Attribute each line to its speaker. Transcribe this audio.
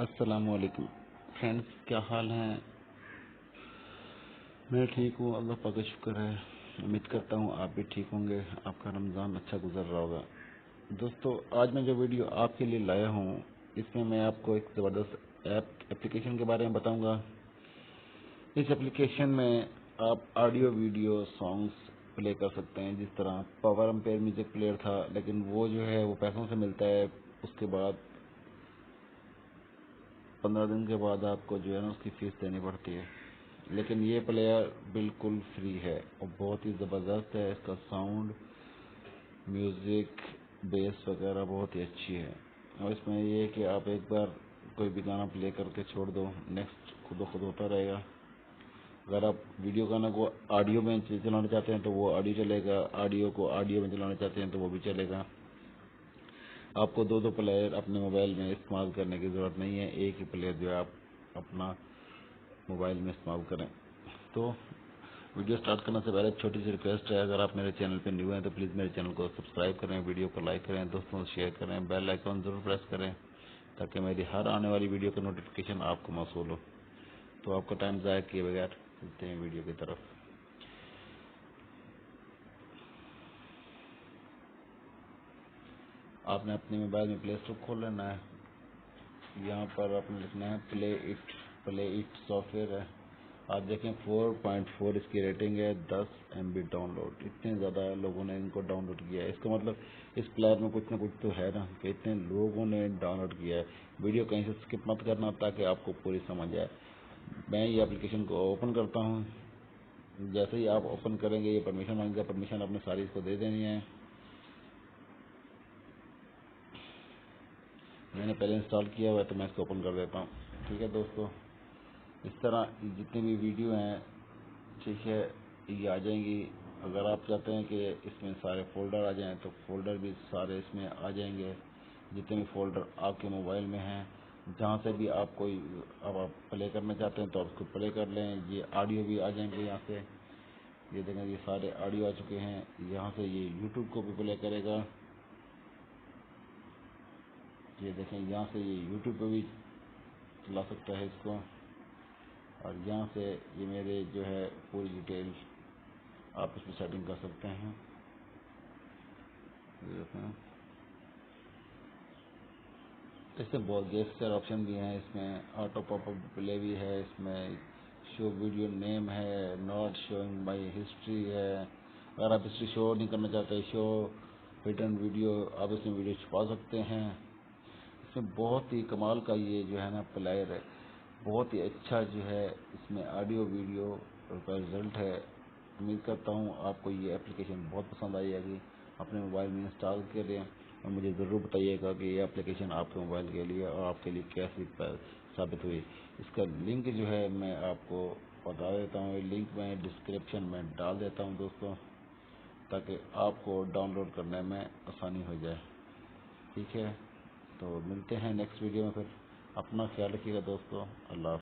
Speaker 1: السلام علیکم فرینڈز، کیا حال ہیں؟ میں ٹھیک ہوں، اللہ پاک کا شکر ہے۔ امید کرتا ہوں آپ بھی ٹھیک ہوں گے، آپ کا رمضان اچھا گزر رہا ہوگا۔ دوستو، آج میں جو ویڈیو آپ کے لیے لایا ہوں، اس میں آپ کو ایک زبردست اپلیکیشن کے بارے میں بتاؤں گا۔ اس اپلیکیشن میں آپ آڈیو ویڈیو سانگز پلے کر سکتے ہیں، جس طرح پاور امپیئر میوزک پلیئر تھا، لیکن وہ جو ہے وہ پیسوں سے ملتا ہے۔ اس کے بعد 15 دن کے بعد آپ کو جو ہے نا اس کی فیس دینی پڑتی ہے، لیکن یہ پلیئر بالکل فری ہے اور بہت ہی زبردست ہے۔ اس کا ساؤنڈ، میوزک، بیس وغیرہ بہت ہی اچھی ہے، اور اس میں یہ ہے کہ آپ ایک بار کوئی بھی گانا پلے کر کے چھوڑ دو، نیکسٹ خود بخود ہوتا رہے گا۔ اگر آپ ویڈیو گانا کو آڈیو میں چلانا چاہتے ہیں تو وہ آڈیو چلے گا، آڈیو کو آڈیو میں چلانا چاہتے ہیں تو وہ بھی چلے گا۔ آپ کو دو پلیئر اپنے موبائل میں استعمال کرنے کی ضرورت نہیں ہے، ایک ہی پلیئر جو ہے آپ اپنا موبائل میں استعمال کریں۔ تو ویڈیو سٹارٹ کرنے سے پہلے ایک چھوٹی سی ریکویسٹ ہے، اگر آپ میرے چینل پہ نیو ہیں تو پلیز میرے چینل کو سبسکرائب کریں، ویڈیو کو لائک کریں، دوستوں سے شیئر کریں، بیل آئیکن ضرور پریس کریں تاکہ میری ہر آنے والی ویڈیو کا نوٹیفیکیشن آپ کو موصول ہو۔ تو آپ کا ٹائم ضائع کیے بغیر چلتے ہیں ویڈیو کی طرف۔ آپ نے اپنے موبائل میں پلے اسٹور کھول لینا ہے، یہاں پر آپ نے لکھنا ہے پلے اٹ سافٹ ویئر ہے۔ آپ دیکھیں 4.4 اس کی ریٹنگ ہے، 10 MB ڈاؤن لوڈ، اتنے زیادہ لوگوں نے ان کو ڈاؤن لوڈ کیا ہے۔ اس کا مطلب اس پلیئر میں کچھ نہ کچھ تو ہے نا، کہ اتنے لوگوں نے ڈاؤن لوڈ کیا ہے۔ ویڈیو کہیں سے اسکپ مت کرنا تاکہ آپ کو پوری سمجھ آئے۔ میں یہ اپلیکیشن کو اوپن کرتا ہوں، جیسے ہی آپ اوپن کریں گے یہ پرمیشن مانگے گا، پرمیشن آپ نے ساری اس کو دے دینی ہے۔ میں نے پہلے انسٹال کیا ہوا ہے تو میں اس کو اوپن کر دیتا ہوں۔ ٹھیک ہے دوستو، اس طرح جتنی بھی ویڈیو ہیں، ٹھیک ہے، یہ آ جائیں گی۔ اگر آپ چاہتے ہیں کہ اس میں سارے فولڈر آ جائیں تو فولڈر بھی سارے اس میں آ جائیں گے، جتنے بھی فولڈر آپ کے موبائل میں ہیں، جہاں سے بھی آپ کوئی اب آپ پلے کرنا چاہتے ہیں تو آپ اس کو پلے کر لیں۔ یہ آڈیو بھی آ جائیں گے یہاں سے، یہ دیکھیں یہ سارے آڈیو آ چکے ہیں۔ یہاں سے یہ یوٹیوب کو بھی پلے کرے گا، یہ دیکھیں یہاں سے یہ یوٹیوب پہ بھی چلا سکتا ہے اس کو، اور یہاں سے یہ میرے جو ہے پوری ڈیٹیل آپ اس میں سیٹنگ کر سکتے ہیں۔ اس میں بہت گیسچر آپشن بھی ہیں، اس میں آٹو پاپ اپ پلے بھی ہے، اس میں شو ویڈیو نیم ہے، ناٹ شوئنگ بائی ہسٹری ہے۔ اگر آپ ہسٹری شو نہیں کرنا چاہتے، شو ہڈن ویڈیو، آپ اس میں ویڈیو چھپا سکتے ہیں۔ اس میں بہت ہی کمال کا یہ جو ہے نا پلیئر ہے، بہت ہی اچھا جو ہے اس میں آڈیو ویڈیو کا رزلٹ ہے۔ امید کرتا ہوں آپ کو یہ اپلیکیشن بہت پسند آئی ہوگی، اپنے موبائل میں انسٹال کریں اور مجھے ضرور بتائیے گا کہ یہ اپلیکیشن آپ کے موبائل کے لیے اور آپ کے لیے کیسی ثابت ہوئی۔ اس کا لنک جو ہے میں آپ کو بتا دیتا ہوں، یہ لنک میں ڈسکرپشن میں ڈال دیتا ہوں دوستوں، تاکہ آپ کو ڈاؤن لوڈ کرنے میں آسانی ہو جائے۔ ٹھیک ہے، تو ملتے ہیں نیکسٹ ویڈیو میں، پھر اپنا خیال رکھیے گا دوستو، اللہ حافظ۔